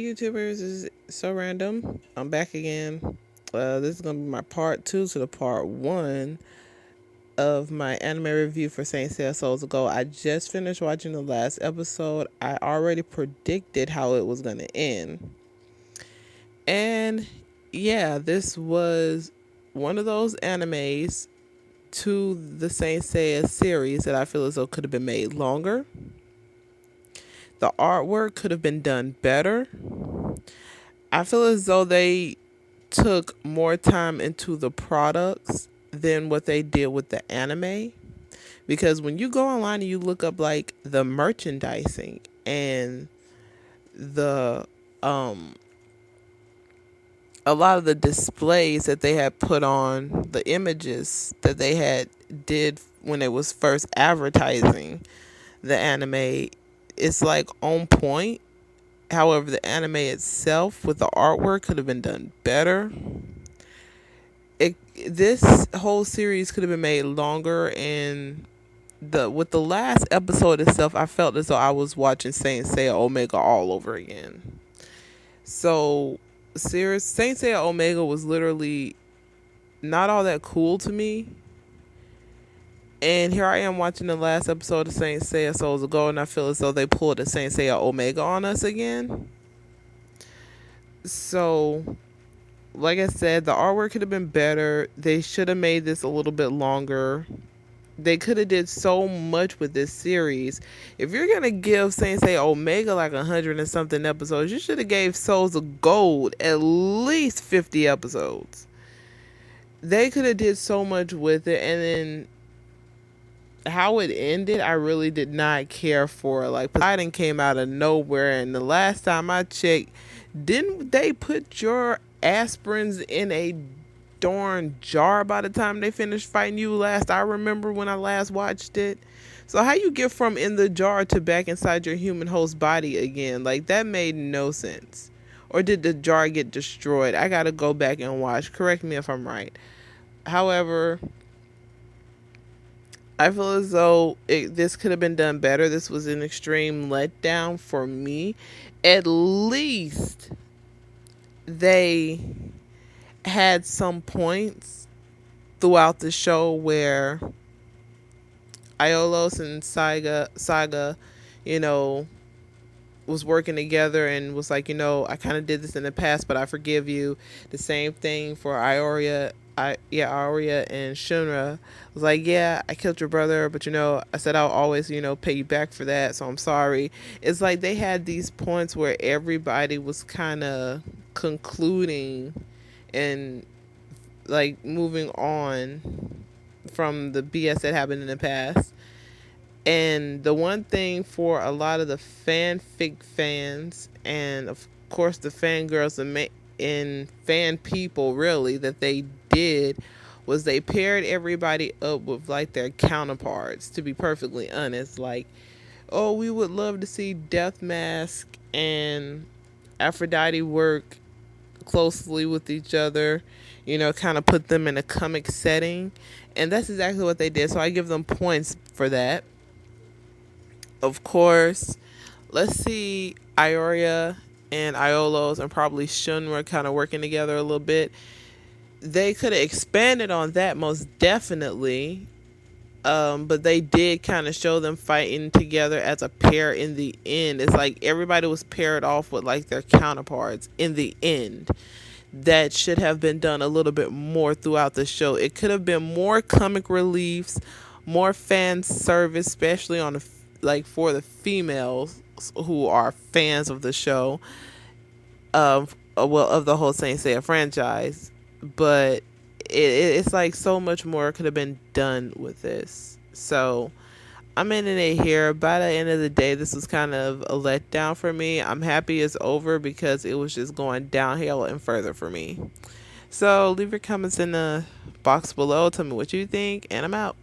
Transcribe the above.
YouTubers, this is so random. I'm back again. This is gonna be my part 2 to the part 1 of my anime review for Saint Seiya Souls Ago. I just finished watching the last episode. I already predicted how it was gonna end. And yeah, this was one of those animes to the Saint Seiya series that I feel as though could have been made longer. The artwork could have been done better. I feel as though they took more time into the products than what they did with the anime. Because when you go online and you look up like the merchandising and the a lot of the displays that they had put on, the images that they had did when it was first advertising the anime, it's like on point. However, the anime itself with the artwork could have been done better. This whole series could have been made longer, and with the last episode itself, I felt as though I was watching Saint Seiya Omega all over again. So, Saint Seiya Omega was literally not all that cool to me. And here I am watching the last episode of Saint Seiya Souls Ago, and I feel as though they pulled a Saint Seiya Omega on us again. So, like I said, the artwork could have been better. They should have made this a little bit longer. They could have did so much with this series. If you're gonna give Saint Seiya Omega like 100 and something episodes, you should have gave Souls of Gold at least 50 episodes. They could have did so much with it, and then how it ended, I really did not care for. Like, Poseidon came out of nowhere, and the last time I checked, didn't they put your aspirins in a darn jar by the time they finished fighting you last? I remember when I last watched it. So how you get from in the jar to back inside your human host body again? Like, that made no sense. Or did the jar get destroyed? I gotta go back and watch. Correct me if I'm right. However, I feel as though this could have been done better. This was an extreme letdown for me. At least they had some points throughout the show where Aiolos and Saga, was working together and was like, I kind of did this in the past, but I forgive you. The same thing for Aoria and Shunra. Was like, yeah, I killed your brother, but I said I'll always, pay you back for that, so I'm sorry. It's like they had these points where everybody was kind of concluding and like moving on from the BS that happened in the past. And the one thing for a lot of the fanfic fans, and of course the fangirls and fan people really, that they did was they paired everybody up with like their counterparts, to be perfectly honest. Like, oh, we would love to see Death Mask and Aphrodite work closely with each other, kind of put them in a comic setting. And that's exactly what they did, so I give them points for that. Of course, let's see Ioria and Aiolos and probably Shunra kind of working together a little bit. They could have expanded on that most definitely, but they did kind of show them fighting together as a pair in the end. It's like everybody was paired off with like their counterparts in the end. That should have been done a little bit more throughout the show. It could have been more comic reliefs, more fan service, especially on for the females who are fans of the show, of the whole Saint Seiya franchise. But it's like so much more could have been done with this. So I'm ending it here. By the end of the day, this was kind of a letdown for me. I'm happy it's over because it was just going downhill and further for me. So leave your comments in the box below. Tell me what you think, and I'm out.